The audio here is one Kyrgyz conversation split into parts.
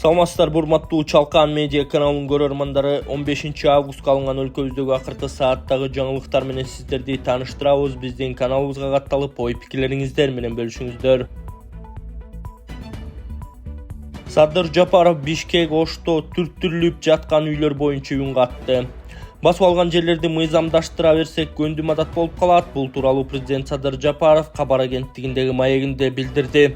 Саламатсыздар, урматтуу Чалкан медиа каналынын көрөрмандары. 15 августка алынган өлкөбүздөгү акыркы сааттагы жаңылыктар менен сиздерди тааныштырабыз. Биздин каналыбызга катталып, ой пикирлериңиздер менен бөлүшүңүздөр. Садыр Жапаров Бишкек Ошто түртүрүлүп жаткан үйлөр боюнча үн катты. Басып алган жерлерди мыйзамдаштыра берсек көндүм адат болуп калат. Бул тууралуу президент Садыр Жапаров кабар агенттигиндеги маегинде билдирди.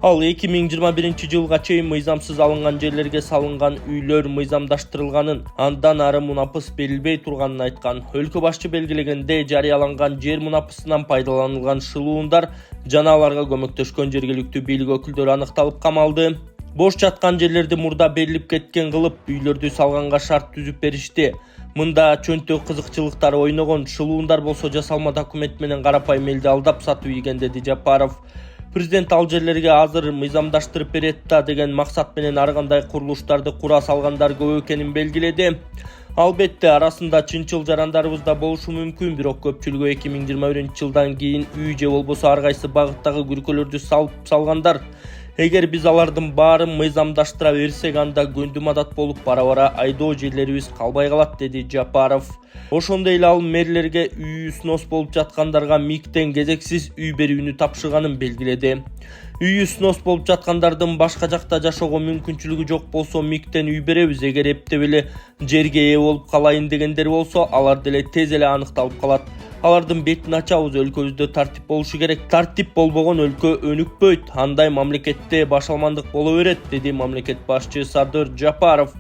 Ал 2021 жылга чейин мыйзамсыз алынган жерлерге салынган үйлөр мыйзамдаштырылганын, андан ары мунапыс берилбей турганын айткан. Өлкө башчы белгилегенде жарыяланган жер мунапысынан пайдаланылган шылуундар жана аларга көмөктөшкөн жергиликтүү бийлик өкүлдөрү аныкталып камалды. Бош жаткан жерлерди мурда берилип кеткен кылып, үйлөрдү салганга шарт түзүп беришти. Мында чөнтөк кызыкчылыктары ойногон, шылуундар болсо жасалма документ менен карапайым элди алдап сатып ийген, деди Жапаров. Президент ал жерлерге азыр мыйзамдаштырып берет да деген максат менен ар кандай курулуштарды кура салгандар көп экенин белгиледи. Албетте арасында чынчыл жарандарыбыз да болушу мүмкүн, бирок көпчүлүгү 2021 жылдан кийин үй же болбосо ар кайсы багыттагы күркөлөрдү салгандар. Эгер биз алардын баарын мыйзамдаштыра берсек, анда көндүм адат болуп бара-бара айдоо жерлерибиз калбай калат, деди Жапаров. Ошондой эле ал мэрлерге үйү снос болуп жаткандарга МИГтен кезексиз үй берүүнү тапшырганын белгиледи. Үйү снос болуп жаткандардын башка жакта жашоого мүмкүнчүлүгү жок болсо МИГтен үй беребиз. Эгер эптеп эле жерге ээ болуп калайын дегендер болсо, алар деле тез эле аныкталып калат. Алардын бетин ачабыз. Өлкөбүздө тартип болушу керек. Тартип болбогон өлкө өнүкпөйт. Андай мамлекетте башалмандык боло берет, деди мамлекет башчы Садыр Жапаров.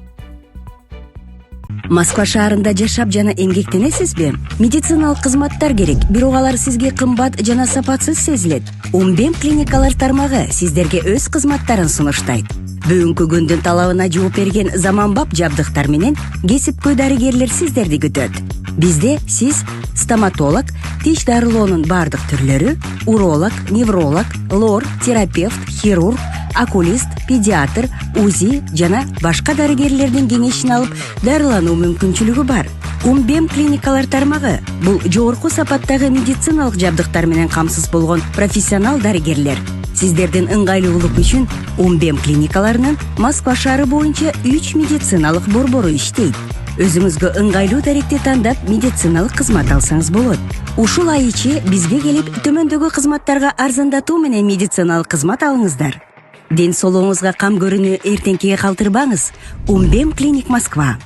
Москва шаарында жашап жана эмгектенесизби? Медициналык кызматтар керек, бирок алар сизге кымбат жана сапатсыз сезилет. Умбем клиникалар тармагы сиздерге өз кызматтарын сунуштайт. Бүгүнкү күндүн талабына жооп берген заманбап жабдыктар менен кесипкөй дарыгерлер сиздерди күтөт. Бизде сиз стоматолог, тиш дарылоонун бардык түрлөрү, уролог, невролог, лор, терапевт, хирург, окулист, педиатр, УЗИ жана башка дарыгерлердин кеңешин алып дарылануу мүмкүнчүлүгү бар. Умбем клиникалар тармагы бул жогорку сапаттагы медициналык жабдыктар менен камсыз болгон профессионал дарыгерлер. Сиздердин ыңгайлуулук үчүн Умбем клиникаларынын Москва шаары боюнча 3 медициналык борбору иштейт. Өзүңүзгө ыңгайлуу даректи тандап медициналык кызмат алсаңыз болот. Ушул ай ичи бизге келип төмөндөгү кызматтарга арзандатуу менен медициналык кызмат алыңыздар. Ден соолугуңузга кам көрүүнү эртеңкиге калтырбаңыз. Умбем клиник Москва.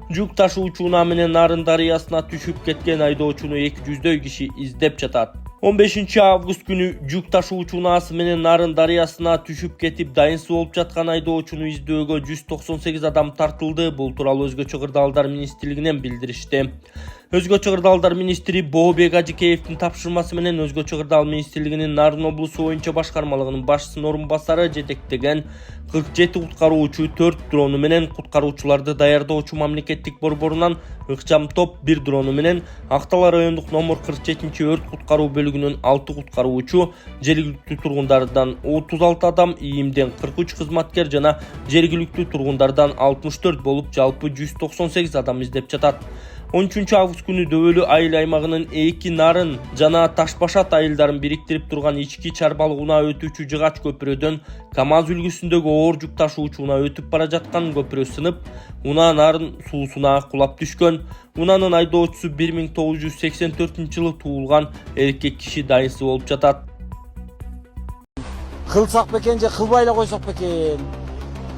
Жүк ташуучу унаа менен Нарын дарыясына түшүп кеткен айдоочуну 200дөй киши издеп жатат. 15 август күнү жүк ташуучу унаасы менен Нарын дарыясына түшүп кетип, дайынсыз болуп жаткан айдоочуну издөөгө 198 адам тартылды. Бул тууралуу Өзгөчө кырдаалдар министрлигинен билдиришти. Өзгөчө кырдаалдар министри Бообек Ажикеевдин тапшырмасы менен Өзгөчө кырдаал министрлигинин Нарын облусу боюнча башкармалыгынын башчысынын орун басары жетектеген 47 куткаруучу 4 дрону менен куткаруучуларды даярдоочу мамлекеттик борборунан ыкчам топ 1 дрону менен Актала райондук номер 47 өрт куткаруу бөлүгүнүн 6 куткаруучу, жергиликтүү тургундардан 36 адам, ИИМден 43 кызматкер жана жергиликтүү тургундардан 64 болуп жалпы 198 адам издеп жатат. 13 август күнү Дөбөлү айыл аймагынын 2 Нарын жана Ташбашат айылдарын бириктирип турган ички чарбалык унаа өтүүчү жыгач көпүрөдөн КАМАЗ үлгүсүндөгү оор жүк ташуучу унаа өтүп бара жаткан. Көпүрө сынып, унаа Нарын суусуна кулап түшкөн. Унаанын айдоочусу 1984 туулган эркек киши дайынсыз болуп жатат. Кылсак бекен же кылбай эле койсок бекен?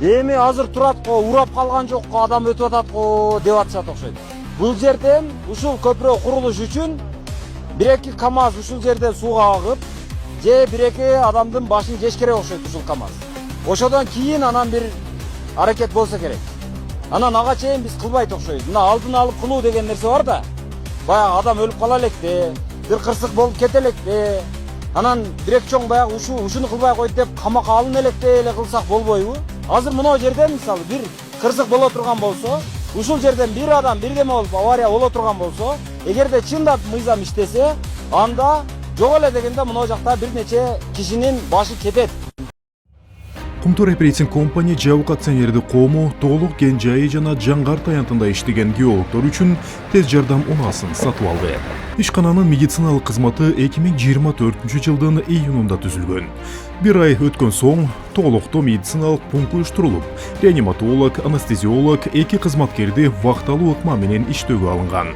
Эми азыр турат го, урап калган жок го, адам өтүп атат го деп атышат окшойт. Бул жерден ушул көпүрө курулуш үчүн 1-2 КАМАЗ ушул жерден сууга агып, же 1-2 адамдын башын жеш керек окшойт ушул КАМАЗ. Ошодон кийин анан бир аракет болсо керек. Анан ага чейин биз кылбайт окшойт. Мына алдын алып кылуу деген нерсе бар да. Баягы адам өлүп кала электе, бир кырсык болуп кете электе. Анан бирек чоң баягы ушуну кылбай койт деп камакка алына электе эле кылсак болбойбу? Азыр мына жерден мисалы бир кырсык боло турган болсо, ушул жерден бир адам бирдеме болуп авария боло турган болсо, эгерде чындап мыйзам иштесе, анда жок эле дегенде мына жакта бир нече кишинин башы кетет. Кумтур Оперейтинг компания жабык акционердик коому толук кен жайы жана жаңгар таянтында иштеген геологдор үчүн тез жардам унаасын сатып алды. Ишкананын медициналык кызматы 2024-жылдын июнунда түзүлгөн. Bir ay өткөн соң толуктуу медициналык пункт уюштурулуп, реаниматолог, анестезиолог 2 кызматкерди вакталуу ыкма менен иштөөгө алынган.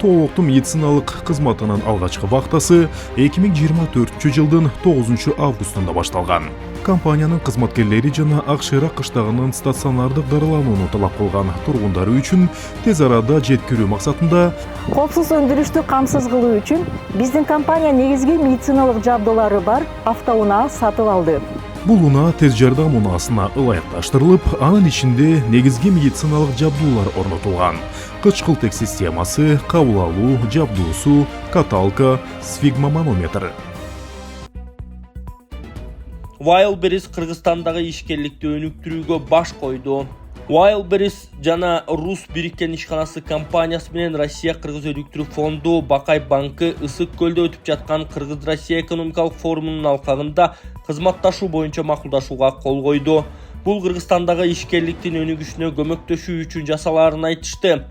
Толуктуу медициналык кызматынын алгачкы вактасы 2024-жылдын 9 августунда башталган. Компаниянын кызматкерлери жана Акшайрак кыштагынын стационардык дарыланууну талап кылган тургундары үчүн тез арада жеткирүү максатында Коопсуз өндүрүштү камсыз кылуу үчүн биздин компания негизги медициналык жабдуулары бар автоунаа сатып алды. Бул унаа тез жардам унаасына ылайыкташтырылып, анын ичинде негизги медициналык жабдуулар орнотулган. Кычкылтек системасы, кабыл алуу жабдуусу, каталка, сфигмоманометр. Wildberries Кыргызстандагы ишкерликти өнүктүрүүгө баш койду. Wildberries жана Рус бириккен ишканасы компаниясы менен Россия Кыргыз өнүктүрүү фонду Бакай банкы Ысык көлдө өтүп жаткан Кыргыз-Россия экономикалык форумунун алкагында кызматташуу боюнча макулдашууга кол койду. Бул Кыргызстандагы ишкерликтин өнүгүшүнө көмөктөшүү үчүн жасалаарын айтышты.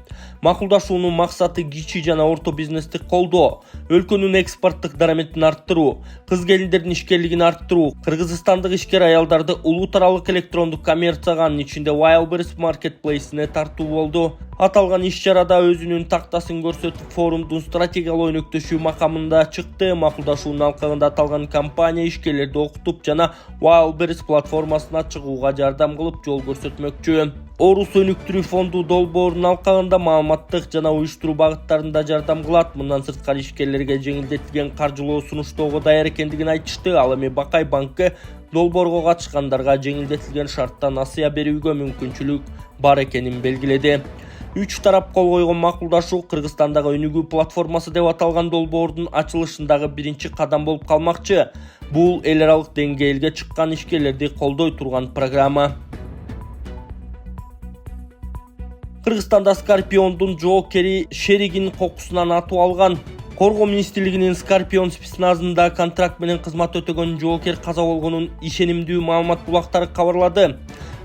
Макулдашуунун максаты кичи жана орто бизнести колдоо, өлкөнүн экспорттук дараметін арттыруу, кыз-келиндердин ишкерлигин арттыруу, кыргызстандык ишкер аялдарды улут аралык электрондук коммерцияга, анын ичинде Wildberries Marketplace-ине тартуу болду. Аталган иш-чарада өзүнүн тактасын көрсөтүп, форумдун стратегиялык өнүктүшүү макамында чыкты. Макулдашуунун алкагында аталган компания ишкерлерди окутуп жана Wildberries платформасына чыгууга жардам кылып жол көрсөтмөкчү. Орус өнүктүрүү фонду долбоорунун алкагында маалыматтык жана уюштуруу багыттарында жардам кылат. Мындан сырткары ишкерлерге жеңилдетилген каржылоо сунуштоого даяр экендигин айтышты. Ал эми Бакай банкы долбоорго катышкандарга жеңилдетилген шартта насыя берүүгө мүмкүнчүлүк бар экенин белгиледи. Үч тарап кол койгон макулдашуу Кыргызстандагы өнүгүү платформасы деп аталган долбоордун ачылышындагы биринчи кадам болуп калмакчы. Бул эл аралык деңгээлге чыккан ишкерлерди колдой турган программа. Кыргызстанда скорпиондун жоокери шеригин кокусунан атып алган. Коргоо министрлигинин Скорпион спецназында контракт менен кызмат өтөгөн жоокер каза болгонун ишенимдүү маалымат булактары кабарлады.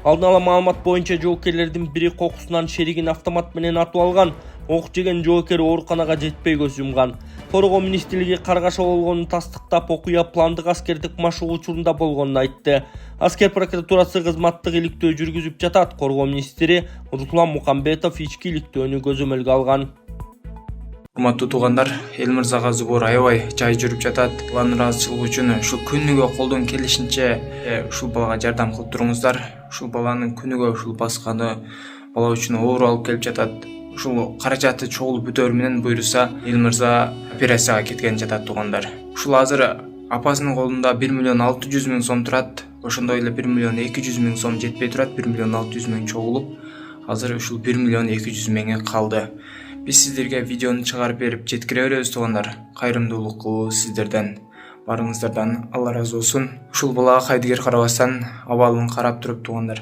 Алдын ала маалымат боюнча жоокерлердин бири кокусунан шеригин автомат менен атып алган. Ок жеген жоокер ооруканага жетпей көз жумган. Коргоо министрлиги каргаша болгонун тастыктап, окуя пландык аскердик машыгуу учурунда болгонун айтты. Аскер прокуратурасы кызматтык иликтөө жүргүзүп жатат. Коргоо министри Руслан Мукамбетов ички иликтөөнү көзөмөлгө алган. Урматтуу туугандар, эл мырзага зубур аябай жай жүрүп жатат. Алардын ыраазычылыгы үчүн ушул күнүгө колдон келишинче ушул балага жардам кылып туруңуздар. Ушул баланын күнүгө ушул басканы бала үчүн оор алып келип жатат. Ушул каражаты чогулуп бүтөөр менен буйруса, эл мырза операцияга кеткен жатат туугандар. Ушул азыр апасынын колунда 1.600.000 сом турат. Ошондой эле 1.200.000 сом жетпей турат. 1.600.000 чогулуп, азыр ушул 1.200.000 калды. Биз сиздерге видеону чыгарып берип жеткире беребиз туугандар. Кайрымдуулук сиздерден, барыңыздардан Алла разы болсун. Ушул балага кайдыгер карабастан абалын карап туруп туугандар,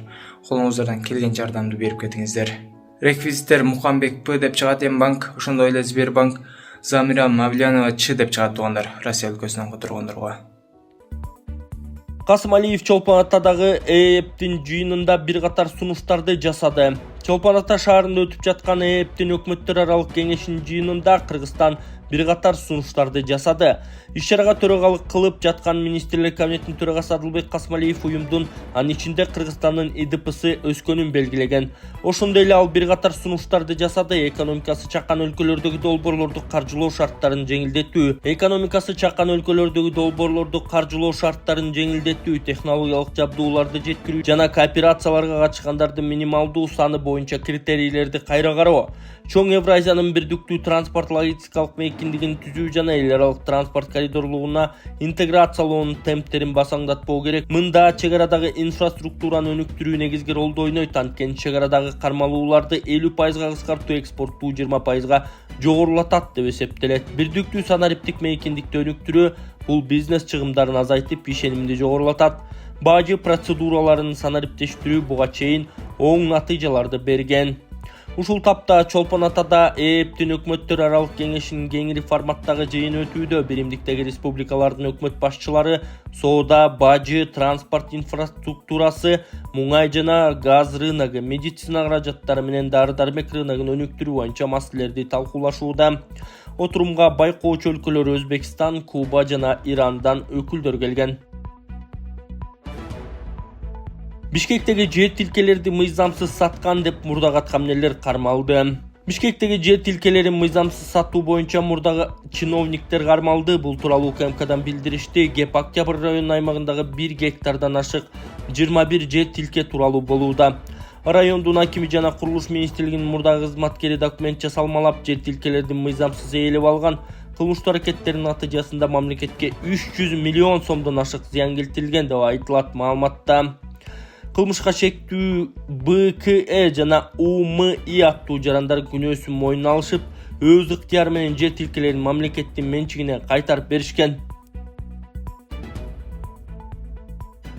колуңуздардан келген жардамды берип кетиңиздер. Реквизиттер Мукамбек П деп чыгат, М-банк, ошондой эле Сбербанк, Замира Мавлянова Ч деп чыгат туугандар, Россия өлкөсүнөн которгондорго. Касым Алиев Чолпон Атадагы ЭЭПтин жыйынында бир катар сунуштарды жасады. Чолпон Ата шаарында өтүп жаткан ЭЭПтин өкмөттөр аралык кеңешинин жыйынында Кыргызстан бир катар сунуштарды жасады. Иш-чарага төрагалык кылып жаткан Министрлер кабинетинин төрагасы Адылбек Касымалиев уюмдун, анын ичинде Кыргызстандын ИДПсы өскөнүн белгилеген. Ошондой эле ал бир катар сунуштарды жасады. Экономикасы чакан өлкөлөрдөгү долбоорлорду каржылоо шарттарын жеңилдетүү, технологиялык жабдууларды жеткирүү жана кооперацияларга катышкандардын минималдуу саны боюнча критерийлерди кайра кароо, чоң Евразиянын бирдиктүү транспорт логистикалык мейкиндигин түзүү жана эл аралык транспорт коридорлугуна интеграциялоонун темптерин басаңдатпоо керек. Мында чек арадагы инфраструктураны өнүктүрүү негизги ролду ойнойт. Анткени чек арадагы кармалууларды 50%га кыскартуу, экспорттуу 20%га жогорулатат деп эсептелет. Бирдиктүү санариптик мейкиндикти өнүктүрүү бул бизнес чыгымдарын азайтып, ишенимди жогорулатат. Бажы процедураларын санариптештирүү буга чейин оң натыйжаларды берген. Ушул тапта Чолпон Атада ээптин өкмөттөр аралык кеңешинин кеңири форматтагы жыйыны өтүүдө. Биримдиктеги республикалардын өкмөт башчылары соода, бажы, транспорт инфраструктурасы, муңай жана газ рыногу, медицина каражаттары менен дары-дармек рыногун өнүктүрүү боюнча маселелерди талкуулашууда. Отурумга байкоочу өлкөлөр Өзбекстан, Куба жана Ирандан өкүлдөр келген. Бишкектеги жер тилкелерди мыйзамсыз саткан деп мурдагы аткамнелер кармалды. Бишкектеги жер тилкелерин мыйзамсыз сатуу боюнча мурдагы чиновниктер кармалды. Бул тууралуу УКМКдан билдиришти. Кеп Октябрь районунун аймагындагы 1 гектардан ашык 21 жер тилке тууралуу болууда. Райондун акими жана курулуш министрлигинин мурдагы кызматкери документ жасалмалап, жер тилкелердин мыйзамсыз ээлеп алган. Кылмыштуу аракеттердин натыйжасында мамлекетке 300 миллион сомдон ашык зыян келтирилген деп айтылат маалыматта. Кылмышка шектүү БКЭ жана УМИ аттуу жарандар күнөөсүн мойнуна алышып, өз ыктыяры менен жер тилкелерин мамлекеттин менчигине кайтарып беришкен.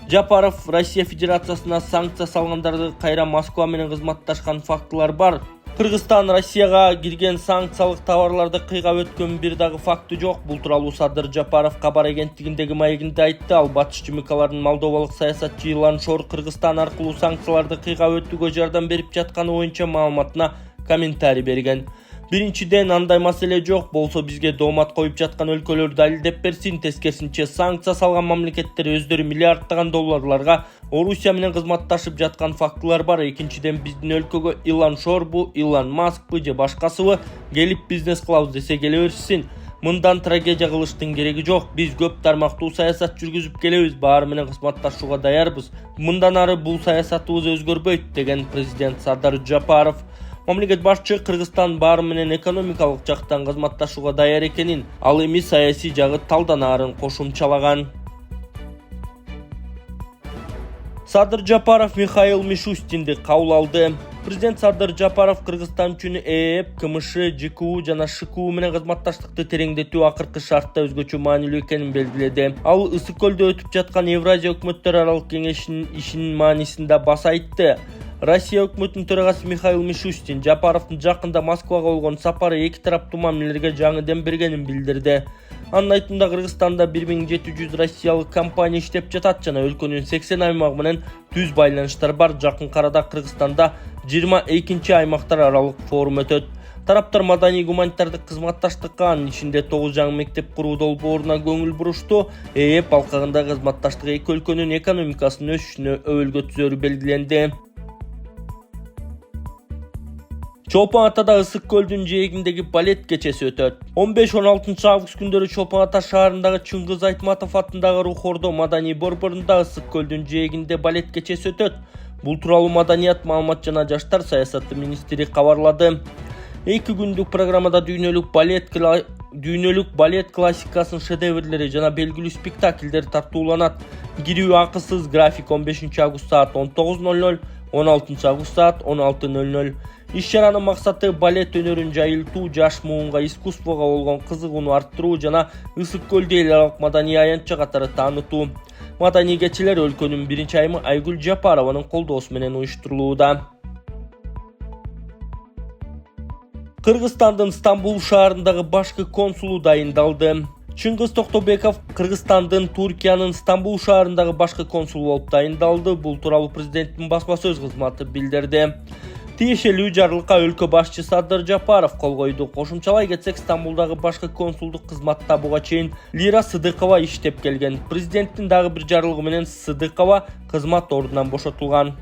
Жапаров Россия Федерациясына санкция салгандарды кайра Москва менен кызматташкан фактылар бар. Кыргызстан Россияга кирген санкциялык товарларды кыйгап өткөн бир дагы факты жок. Бул тууралуу Садыр Жапаров кабар агенттигиндеги маегинде айтты. Ал батыш жымыкалардын молдовалык саясатчы Илан Шор Кыргызстан аркылуу санкцияларды кыйгап өтүүгө жардам берип жатканы боюнча маалыматына комментарий берген. Биринчиден, андай маселе жок болсо бизге доомат коюп жаткан өлкөлөр далилдеп берсин. Тескерисинче, санкция салган мамлекеттер өздөрү миллиарддаган долларларга Орусия менен кызматташып жаткан фактылар бар. Экинчиден, биздин өлкөгө Илан Шорбу, Илон Маскпы же башкасыбы келип бизнес кылабыз десе келе берсин. Мындан трагедия кылыштын кереги жок. Биз көп тармактуу саясат жүргүзүп келебиз, баары менен кызматташууга даярбыз. Мындан ары бул саясатыбыз өзгөрбөйт, деген президент Садыр Жапаров. Мамлекет башчы Кыргызстан баары менен экономикалык жактан кызматташууга даяр экенин, ал эми саясий жагы талданаарын кошумчалаган. Садыр Жапаров Михаил Мишустинди кабыл алды. Президент Садыр Жапаров Кыргызстан үчүн ЭЭП, КМШ, ЖКУ жана ШКУ менен кызматташтыкты тереңдетүү акыркы шартта өзгөчө маанилүү экенин белгиледи. Ал Ысык көлдө өтүп жаткан Евразия өкмөттөр аралык кеңешинин ишинин маанисинде баса айтты. Россия өкмөтүнүн төрагасы Михаил Мишустин Жапаровдун жакында Москвага болгон сапары эки тараптуу мамилелерге жаңы дем бергенин билдирди. Анын айтымында Кыргызстанда 1700 россиялык компания иштеп жатат жана өлкөнүн 80 аймагы менен түз байланыштар бар. Жакын арада Кыргызстанда 22 аймактар аралык форум өтөт. Тараптар маданий гуманитардык кызматташтыкка, анын ичинде 9 жаңы мектеп куруу долбооруна көңүл бурушту. ЭЭП алкагында кызматташтык эки өлкөнүн экономикасынын өсүшүнө өбөлгө түзөрү белгиленди. Чолпон Атада Ысык көлдүн жээгиндеги балет кечеси өтөт. 15-16 август күндөрү Чолпон Ата шаарындагы Чыңгыз Айтматов атындагы Рух Ордо маданий борборунда Ысык көлдүн жээгинде балет кечеси өтөт. Бул тууралуу Маданият, маалымат жана жаштар саясаты министри кабарлады. 2 күндүк программада дүйнөлүк балет классикасынын шедеврлери жана белгилүү спектакльдер тартууланат. Кирүү акысыз, график 15 август саат 19:00, 16 август саат 16:00. Иш-чаранын максаты балет өнөрүн жайылтуу, жаш муунга, искусствого болгон кызыгууну арттыруу жана Ысык көлдү эл аралык маданий аянтча катары таанытуу. Маданий кечелер өлкөнүн биринчи айымы Айгүл Жапарованын колдоосу менен уюштурулууда. Кыргызстандын Стамбул шаарындагы башкы консулу дайындалды. Чыңгыз Токтобеков Кыргызстандын Туркиянын Стамбул шаарындагы башкы консулу болуп дайындалды. Бул тууралуу президенттин басма сөз кызматы билдирди. Тиешелүү жарлыкка өлкө башчысы Садыр Жапаров кол койду. Кошумчалай кетсек, Стамбулдагы башкы консулдук кызматта буга чейин Лира Сыдыкова иштеп келген. Президенттин дагы бир жарлыгы менен Сыдыкова кызмат ордунан бошотулган.